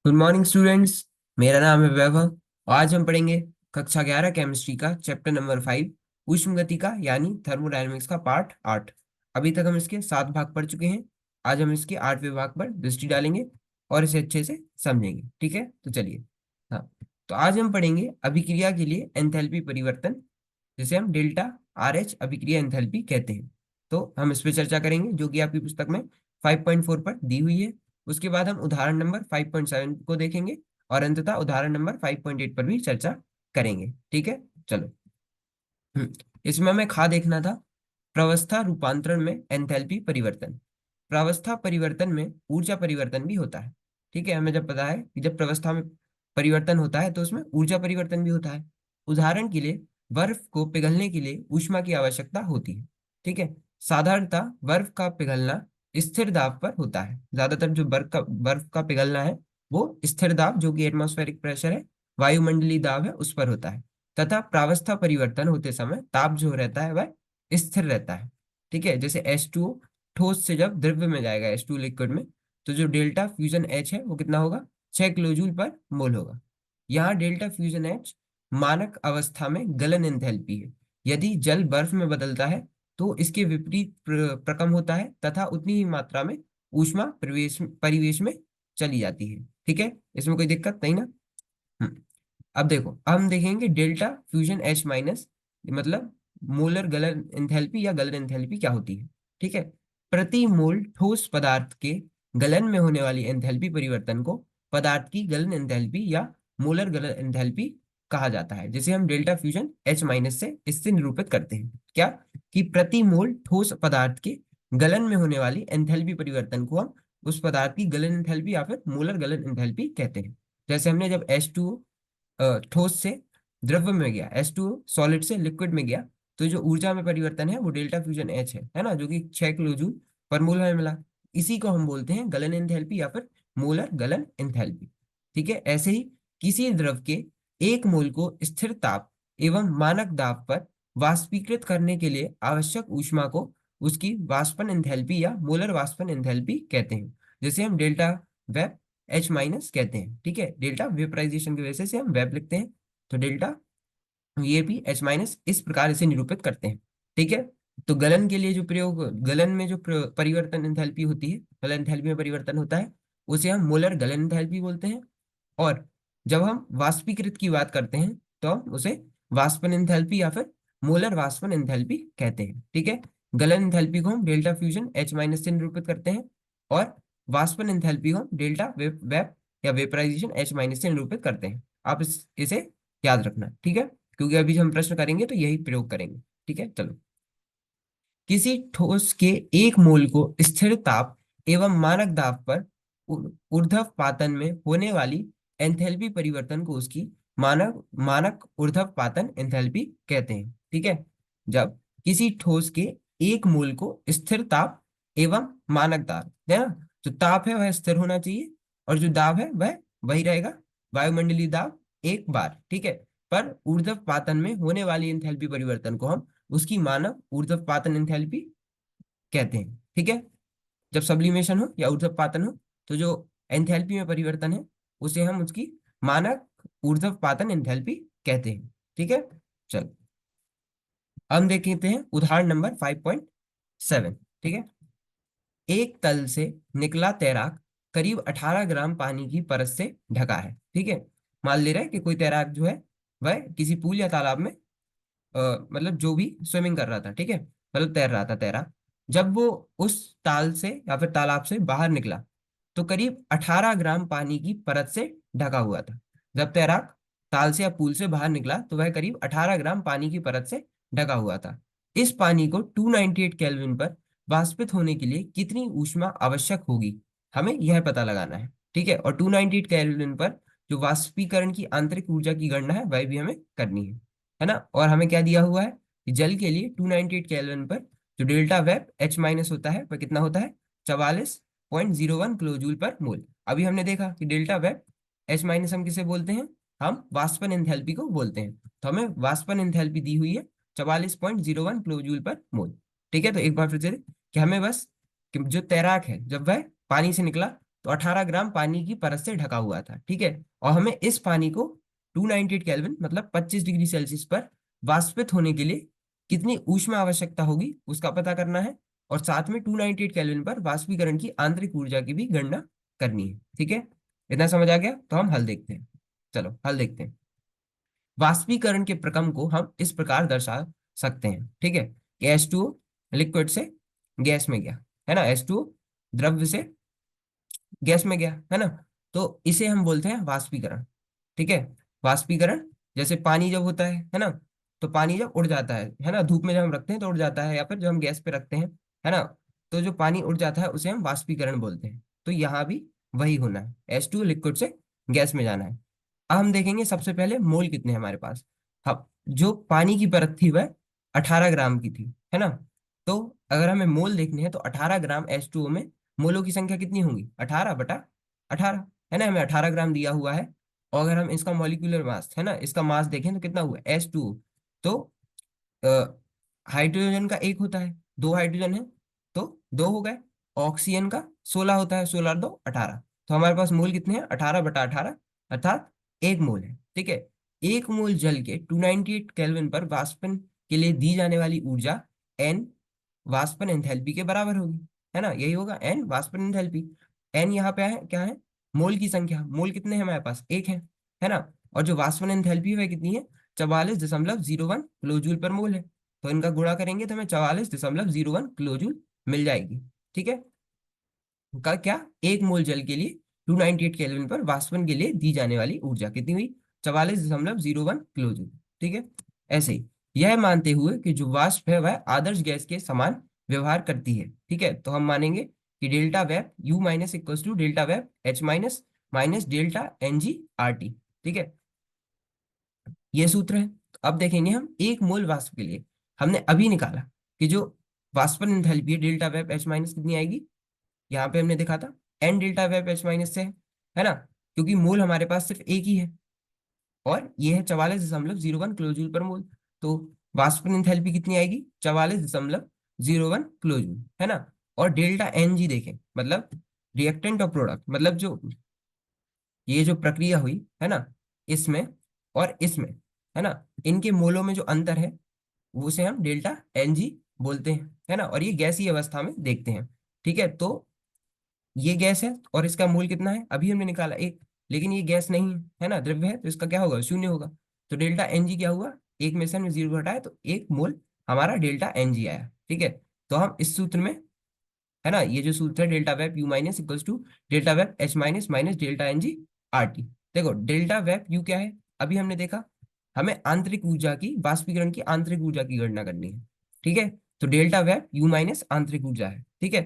Good morning students. मेरा नाम है वैभव। आज हम पढ़ेंगे कक्षा 11 केमिस्ट्री का चैप्टर नंबर 5 ऊष्म गति का यानी थर्मोडायनेमिक्स का पार्ट 8। अभी तक हम इसके 7 भाग पढ़ चुके हैं। आज हम इसके 8वें भाग पर दृष्टि डालेंगे और इसे अच्छे से समझेंगे। ठीक है, तो चलिए। हाँ, तो आज हम पढ़ेंगे अभिक्रिया के लिए एंथैल्पी परिवर्तन, जिसे हम डेल्टा आर एच अभिक्रिया एंथैल्पी कहते हैं। तो हम इस पर चर्चा करेंगे जो कि आपकी पुस्तक में 5.4 पर दी हुई है। उसके बाद हम उदाहरण नंबर 5.7 को देखेंगे और अंततः उदाहरण नंबर 5.8 पर भी चर्चा करेंगे। ठीक है, चलो। इसमें हमें खा देखना था प्रावस्था रूपांतरण में एंथैल्पी परिवर्तन। प्रावस्था परिवर्तन में ऊर्जा परिवर्तन भी होता है। ठीक है, हमें जब पता है कि जब प्रावस्था में परिवर्तन होता है तो उसमें ऊर्जा परिवर्तन भी होता है। उदाहरण के लिए बर्फ को पिघलने के लिए ऊष्मा की आवश्यकता होती है। ठीक है, साधारणतः बर्फ का पिघलना स्थिर दाब पर होता है। ज्यादातर जो बर्फ का पिघलना है वो स्थिर दाब, जो कि एटमॉस्फेरिक प्रेशर है, वायुमंडलीय दाब है, उस पर होता है। तथा प्रावस्था परिवर्तन होते समय ताप जो रहता है वह स्थिर रहता है। ठीक है, जैसे H2O ठोस से जब द्रव्य में जाएगा, H2 लिक्विड में, तो जो डेल्टा फ्यूजन H है वो कितना होगा, 6 किलो जूल पर मोल होगा। यहाँ डेल्टा फ्यूजन H मानक अवस्था में गलन एंथैल्पी है। यदि जल बर्फ में बदलता है तो इसके विपरीत प्रकम होता है तथा उतनी ही मात्रा में ऊष्मा परिवेश में चली जाती है। ठीक है, इसमें कोई दिक्कत नहीं ना। हम्म। अब देखो, अब हम देखेंगे डेल्टा फ्यूजन H माइनस, मतलब मोलर गलन एंथैल्पी या गलन एंथैल्पी क्या होती है। ठीक है, प्रति मोल ठोस पदार्थ के गलन में होने वाली एंथैल्पी परिवर्तन को पदार्थ की गलन एंथैल्पी या मोलर गलन एंथैल्पी कहा जाता है, जिसे हम डेल्टा फ्यूजन H माइनस से इससे निरूपित करते हैं। क्या कि प्रति मोल ठोस पदार्थ के गलन में होने वाली एंथैल्पी परिवर्तन को हम उस पदार्थ की गलन एंथैल्पी या फिर मोलर गलन एंथैल्पी कहते हैं। जैसे हमने जब H2O ठोस से द्रव्य में गया, H2O सॉलिड से लिक्विड में गया, तो जो ऊर्जा में परिवर्तन है वो डेल्टा फ्यूजन H है ना, जो कि 6 किलो जूल पर मोल हमें मिला। इसी को हम बोलते हैं गलन एंथैल्पी या फिर मोलर गलन एंथैल्पी। ठीक है, ऐसे ही किसी द्रव के एक मोल को स्थिर ताप एवं मानक दाब पर वाष्पीकृत करने के लिए आवश्यक ऊष्मा को उसकी वाष्पन एंथैल्पी या मोलर वाष्पन एंथैल्पी कहते हैं, जिसे हम डेल्टा वेप H माइनस कहते हैं। ठीक है, डेल्टा वेपराइजेशन की वजह से हम वेप लिखते हैं, तो डेल्टा ये भी H माइनस इस प्रकार इसे निरूपित करते हैं। ठीक है, तो गलन के लिए जो प्रयोग, गलन में जो परिवर्तन एंथैल्पी होती है, गलन एंथैल्पी में परिवर्तन होता है, उसे हम मोलर गलन एंथैल्पी बोलते हैं। और जब हम वाष्पीकृत की बात करते हैं तो हम उसे वाष्पन एंथैल्पी या फिर मोलर वाष्पन एंथैल्पी कहते हैं। ठीक है, गलन एंथैल्पी को हम डेल्टा फ्यूजन H माइनस से निरूपित करते हैं और वाष्पन एंथैल्पी को हम डेल्टा वेप या वेपराइजेशन H माइनस से निरूपित करते हैं। आप इसे याद रखना। ठीक है, क्योंकि अभी हम प्रश्न करेंगे तो यही प्रयोग करेंगे। ठीक है, चलो। किसी ठोस के एक मोल को स्थिर ताप एवं मानक दाब पर ऊर्ध्व पातन में होने वाली एंथैल्पी परिवर्तन को उसकी मानक मानक ऊर्ध्व पातन एंथैल्पी कहते हैं। ठीक है, जब किसी ठोस के एक मोल को स्थिर ताप एवं मानक दाब है ना, जो ताप है वह स्थिर होना चाहिए और जो दाब है वह वही रहेगा, वायुमंडलीय दाब एक बार। ठीक है, पर ऊर्ध्व पातन में होने वाली एंथैल्पी परिवर्तन को हम उसकी मानक ऊर्ध्व पातन एंथैल्पी कहते हैं। ठीक है, जब सब्लिमेशन हो या ऊर्ध्व पातन हो तो जो एंथैल्पी में परिवर्तन है उसे हम उसकी मानक ऊर्ध्व पातन एंथैल्पी कहते हैं। ठीक है, चल हम देख लेते हैं उदाहरण नंबर 5.7। ठीक है, एक तल से निकला तैराक करीब 18 ग्राम पानी की परत से ढका है। ठीक है, मान ले रहे हैं कि कोई तैराक जो है वह किसी पूल या तालाब में मतलब जो भी स्विमिंग कर रहा था। ठीक है, मतलब तैर रहा था, तैरा। जब वो उस ताल से या फिर तालाब से बाहर निकला तो करीब 18 ग्राम पानी की परत से ढका हुआ था। जब तैराक ताल से या पूल से बाहर निकला तो वह करीब 18 ग्राम पानी की परत से ढका हुआ था। इस पानी को 298 केल्विन पर वाष्पित होने के लिए कितनी ऊष्मा आवश्यक होगी, हमें यह पता लगाना है। ठीक है, और 298 केल्विन पर जो वाष्पीकरण की आंतरिक ऊर्जा की गणना है वह भी हमें करनी है ना। और हमें क्या दिया हुआ है कि जल के लिए 298 केल्विन पर जो डेल्टा वेप H माइनस होता है वह कितना होता है, 44.01 किलो जूल पर मोल। अभी हमने देखा कि डेल्टा वेप H माइनस हम किसे बोलते हैं, हम वाष्पन एंथैल्पी को बोलते हैं। तो हमें वाष्पन एंथैल्पी दी हुई है 44.01 किलो जूल पर मोल। ठीक है, तो एक बार फिर से कि हमें बस कि जो तैराक है जब वह पानी से निकला तो 18 ग्राम पानी की परत से ढका हुआ था, ठीक है। और हमें इस पानी को 298 केल्विन मतलब 25 डिग्री सेल्सियस पर वाष्पित होने के लिए कितनी ऊष्मा आवश्यकता होगी उसका पता करना है। और साथ में 298 केल्विन पर वाष्पीकरण की आंतरिक ऊर्जा की भी गणना करनी है, ठीक है। इतना समझ आ गया? तो हम हल देखते हैं। चलो हल देखते हैं। वाष्पीकरण के प्रक्रम को हम इस प्रकार दर्शा सकते हैं, ठीक है, कि H2O लिक्विड से गैस में गया, है ना, H2O द्रव्य से गैस में गया, है ना। तो इसे हम बोलते हैं वाष्पीकरण, ठीक है। वाष्पीकरण, जैसे पानी जब होता है ना, तो पानी जब उड़ जाता है ना, धूप में जब हम रखते हैं तो उड़ जाता है, या फिर जब हम गैस पे रखते हैं, है ना, तो जो पानी उड़ जाता है उसे हम वाष्पीकरण बोलते हैं। तो यहाँ भी वही होना है, H2O लिक्विड से गैस में जाना है। अब हम देखेंगे सबसे पहले मोल कितने हैं हमारे पास। हम जो पानी की परत थी वह 18 ग्राम की थी, है ना। तो अगर हमें मोल देखने हैं तो 18 ग्राम H2O में मोलों की संख्या कितनी होंगी? 18 बटा 18, है ना, हमें 18 ग्राम दिया हुआ है। और अगर हम इसका मॉलिक्यूलर मास, है ना, इसका मास देखें तो कितना हुआ? H2O। तो हाइड्रोजन का एक होता है, दो हाइड्रोजन है तो दो हो गए। ऑक्सीजन का 16 होता है, 16 और 2 18। तो हमारे पास मोल कितने हैं? 18 बटा 18, अर्थात एक मोल है, ठीक है। एक मोल जल के 298 केल्विन पर वाष्पन के लिए दी जाने वाली ऊर्जा एन वाष्पन एंथैल्पी के बराबर होगी, है ना, यही होगा एन वाष्पन एंथैल्पी। एन यहाँ पे है क्या है? मोल की संख्या। मोल कितने हैं हमारे पास? एक है ना। और जो वाष्पन एंथैल्पी है कितनी है? 44.01 किलो जूल पर मोल है। तो इनका गुणा करेंगे तो हमें 44.01 किलो जूल मिल जाएगी, ठीक है। का क्या? एक मोल जल के लिए 298 केल्विन पर वाष्पन के लिए दी जाने वाली ऊर्जा कितनी हुई? 44.01 किलो जूल, ठीक है। ऐसे ही यह मानते हुए कि जो वाष्प है वह आदर्श गैस के समान व्यवहार करती है, ठीक है, तो हम मानेंगे कि delta vap U minus equals to delta vap H minus minus delta n g R T, ठीक है। ये सूत्र है। तो अब देखेंगे हम एक मोल वाष्प के लिए हमने अभी निकाला कि जो वाष्पन एंथैल्पी है डेल्टा वेप एच माइनस कितनी आएगी। यहाँ पे हमने देखा था N delta vap H minus से है ना, क्योंकि मोल हमारे पास सिर्फ एक ही है और ये है 44.01 किलो जूल पर मोल। तो वाष्पन एंथैल्पी कितनी आएगी? 44.01 किलो जूल, है ना। और डेल्टा एन जी देखें, मतलब रिएक्टेंट और प्रोडक्ट, मतलब जो ये जो प्रक्रिया हुई है ना, इसमें और इसमें, है ना, इनके मोलों में जो अंतर है वो उसे हम डेल्टा एन जी बोलते हैं, है ना। और ये गैसीय अवस्था में देखते हैं, ठीक है। तो ये गैस है और इसका मोल कितना है? अभी हमने निकाला एक, लेकिन ये गैस नहीं है ना, द्रव्य है, तो इसका क्या होगा? शून्य होगा। तो डेल्टा एन जी क्या हुआ? एक में से हमने जीरो घटाया तो एक मोल हमारा डेल्टा एन जी आया, ठीक है। तो हम इस सूत्र में, है ना, ये जो सूत्र है delta vap U minus equals to delta vap H minus minus delta n g R T. देखो डेल्टा वेप यू क्या है? अभी हमने देखा हमें आंतरिक ऊर्जा की, वाष्पीकरण की आंतरिक ऊर्जा की गणना करनी है, ठीक है। तो डेल्टा वेप यू माइनस आंतरिक ऊर्जा है, ठीक है।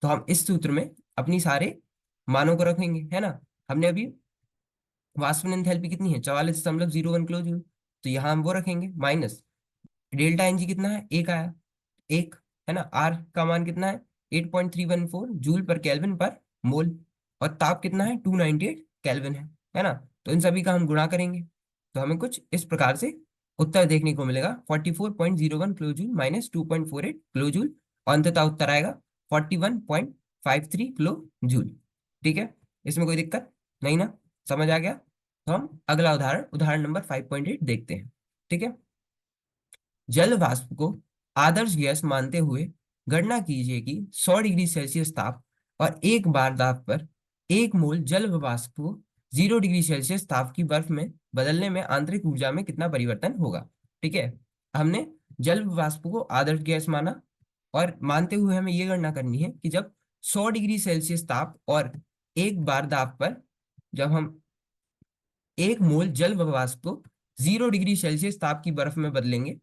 तो हम इस सूत्र में अपनी सारे मानों को रखेंगे, है ना। हमने अभी वाष्पन एंथैल्पी कितनी है? 44.01 किलो जूल। तो यहाँ हम वो रखेंगे माइनस डेल्टा एन जी कितना है? एक आया, एक, है ना। आर का मान कितना है? 8.314 जूल पर केल्विन पर मोल। और ताप कितना है? 298 केल्विन है ना। तो इन सभी का हम गुणा करेंगे तो हमें कुछ इस प्रकार से उत्तर देखने को मिलेगा, 44.01 kilo joule minus 2.48 kilo joule. और अंततः उत्तर आएगा 41.53 किलो जूल, ठीक है। इसमें कोई दिक्कत नहीं ना? समझ आ गया? तो हम अगला उदाहरण, उदाहरण नंबर 5.8 देखते हैं, ठीक है। जल वाष्प को आदर्श गैस मानते हुए गणना कीजिए कि 100 डिग्री सेल्सियस ताप और एक बार दाब पर एक मोल जल वाष्प को 0 डिग्री सेल्सियस ताप की बर्फ में बदलने में आंतरिक ऊर्जा में कितना परिवर्तन होगा, ठीक है। हमने जल वाष्प को आदर्श गैस माना और मानते हुए हमें यह गणना करनी है कि जब 100 डिग्री सेल्सियस ताप और एक बार दाब पर जब हम एक मोल जल वाष्प को 0 डिग्री सेल्सियस ताप की बर्फ में बदलेंगे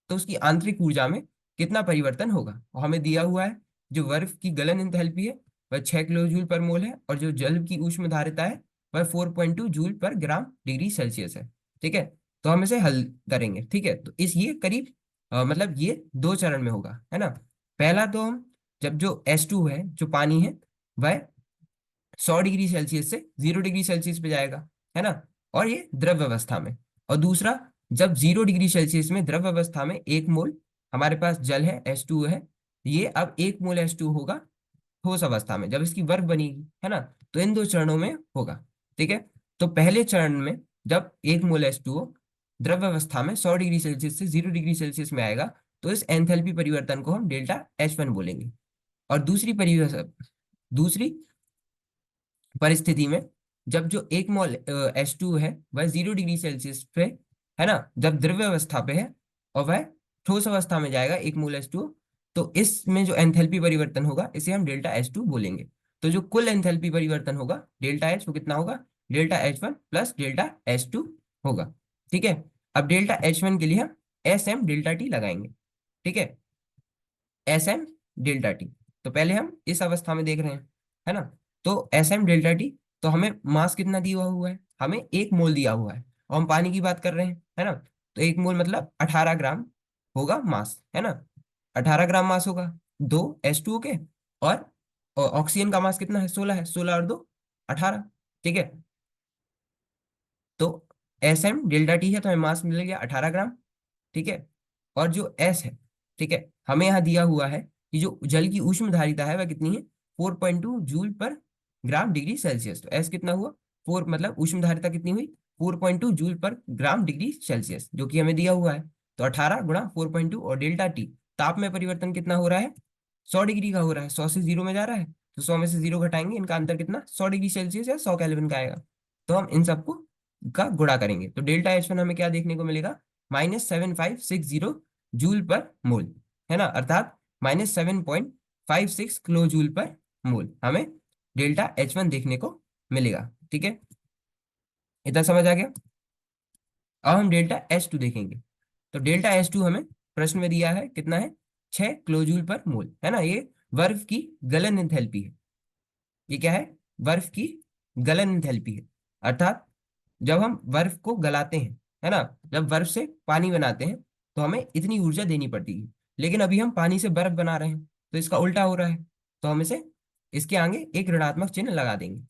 तो उसकी आंतरिक ऊर्जा में कितना परिवर्तन होगा। और हमें दिया हुआ है जो बर्फ की गलन एंथैल्पी है वह 6 किलो जूल पर मोल है और जो जल की ऊष्म धारिता है वह 4.2 जूल पर ग्राम डिग्री सेल्सियस है, ठीक है। तो हम इसे हल करेंगे, ठीक है। तो इस ये करीब मतलब ये दो चरण में होगा, है ना। पहला तो हम जब जो H2 है, जो पानी है, वह 100 डिग्री सेल्सियस से 0 डिग्री सेल्सियस पे जाएगा, है ना, और ये द्रव अवस्था में। और दूसरा, जब 0 डिग्री सेल्सियस में द्रव अवस्था में एक मोल हमारे पास जल है, H2 है, ये अब एक मोल H2 होगा ठोस अवस्था में जब इसकी बर्फ बनेगी, है ना। तो इन दो चरणों में होगा। ठीक है, तो पहले चरण में जब 1 मोल H2O द्रव अवस्था में 100 डिग्री सेल्सियस से 0 डिग्री सेल्सियस में आएगा, तो इस एंथैल्पी परिवर्तन को हम डेल्टा H1 बोलेंगे। और दूसरी परिस्थिति में जब जो 1 मोल H2 है वह 0 डिग्री सेल्सियस पे है ना, जब द्रव्य अवस्था पे है और वह ठोस अवस्था में जाएगा 1 मोल H2O, तो इसमें जो एंथैल्पी परिवर्तन होगा इसे हम डेल्टा H2 बोलेंगे। तो जो कुल एंथैल्पी परिवर्तन होगा डेल्टा H वो कितना होगा, delta H1 plus delta H2 होगा। ठीक है, अब डेल्टा H1 के लिए हम एस एम डेल्टा टी लगाएंगे। ठीक है, एस एम डेल्टा टी, तो पहले हम इस अवस्था में देख रहे हैं, है ना। तो एस एम डेल्टा टी, तो हमें मास कितना दिया हुआ है, हमें 1 मोल दिया हुआ है और हम पानी की बात कर रहे हैं, है ना। तो 1 मोल मतलब 18 ग्राम होगा मास, है ना। 18 ग्राम मास होगा 2 H2O के, और ऑक्सीजन का मास कितना है, 16 है, 16 और 2 18। ठीक है, तो एस एम डेल्टा टी है तो हमें मास मिल गया 18 ग्राम। ठीक है, और जो एस है, ठीक है, हमें यहाँ दिया हुआ है कि जो जल की ऊष्म धारिता है वह कितनी है, 4.2 जूल पर ग्राम डिग्री सेल्सियस। तो एस कितना हुआ, 4, मतलब ऊष्म धारिता कितनी हुई, 4.2 जूल पर ग्राम डिग्री सेल्सियस, जो कि हमें दिया हुआ है। तो 18 गुणा 4.2, और डेल्टा टी ताप में परिवर्तन कितना हो रहा है, 100 डिग्री का हो रहा है, 100 से 0 में जा रहा है, तो 100 में से 0 घटाएंगे, इनका अंतर कितना, 100 डिग्री सेल्सियस या 100 केल्विन का आएगा। तो हम इन सबको का गुणा करेंगे तो डेल्टा H1 हमें क्या देखने को मिलेगा, -7560 जूल पर मोल, है ना, अर्थात -7.56 किलो जूल पर मोल हमें डेल्टा H1 देखने को मिलेगा। ठीक है, इतना समझ आ गया। अब हम डेल्टा H2 देखेंगे। तो डेल्टा H2 हमें प्रश्न में दिया है कितना है, 6 किलो जूल पर मोल, है ना। ये बर्फ की गलन एंथैल्पी है। ये क्या है, बर्फ की गलन एंथैल्पी है, अर्थात जब हम बर्फ को गलाते हैं, है ना, जब बर्फ से पानी बनाते हैं तो हमें इतनी ऊर्जा देनी पड़ती है, लेकिन अभी हम पानी से बर्फ बना रहे हैं तो इसका उल्टा हो रहा है, तो हम इसे इसके आगे एक ऋणात्मक चिन्ह लगा देंगे।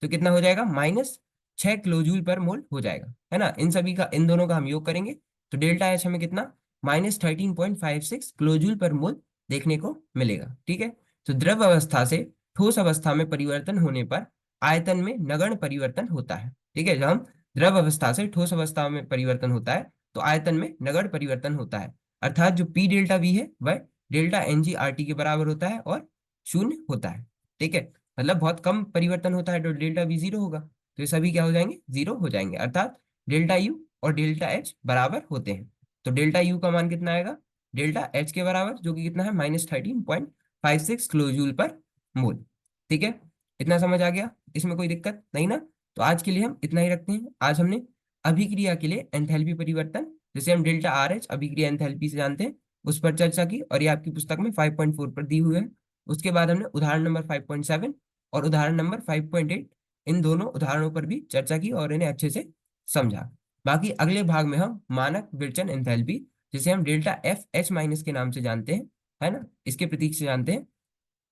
तो कितना हो जाएगा, -6 किलो जूल पर मोल हो जाएगा, है ना। इन सभी का, इन दोनों का हम योग करेंगे तो डेल्टा एच हमें कितना, -13.56 किलो जूल पर मोल देखने को मिलेगा। ठीक है, तो द्रव अवस्था से ठोस अवस्था में परिवर्तन होने पर आयतन में नगण्य परिवर्तन होता है। ठीक है, जब हम द्रव अवस्था से ठोस अवस्था में परिवर्तन होता है तो आयतन में नगण्य परिवर्तन होता है, अर्थात जो पी डेल्टा वी है वह delta n g R T के बराबर होता है और शून्य होता है। ठीक है, मतलब बहुत कम परिवर्तन होता है तो डेल्टा वी 0 होगा, तो ये सभी क्या हो जाएंगे, 0 हो जाएंगे, अर्थात डेल्टा यू और डेल्टा एच बराबर होते हैं। तो डेल्टा यू का मान कितना आएगा, डेल्टा एच के बराबर, जो कि कितना है, -13.56 किलो जूल पर मोल। ठीक है, इतना समझ आ गया, इसमें कोई दिक्कत नहीं ना। तो आज के लिए हम इतना ही रखते हैं। आज हमने अभिक्रिया के लिए एंथैल्पी परिवर्तन, जैसे हम डेल्टा आर एच अभिक्रिया एंथैल्पी से जानते हैं, उस पर चर्चा की, और ये आपकी पुस्तक में 5.4 पर दी हुई है। उसके बाद हमने उदाहरण नंबर 5.7 और उदाहरण नंबर 5.8, इन दोनों उदाहरणों पर भी चर्चा की और इन्हें अच्छे से समझा। बाकी अगले भाग में हम मानक विरचन एंथैल्पी, जिसे हम डेल्टा एफ एच माइनस के नाम से जानते हैं, है ना, इसके प्रतीक से जानते हैं,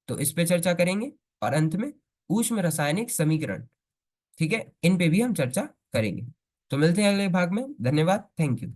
तो इस पे चर्चा करेंगे। और अंत में ऊष्म रासायनिक समीकरण, ठीक है, इन पे भी हम चर्चा करेंगे। तो मिलते हैं अगले भाग में। धन्यवाद, थैंक यू।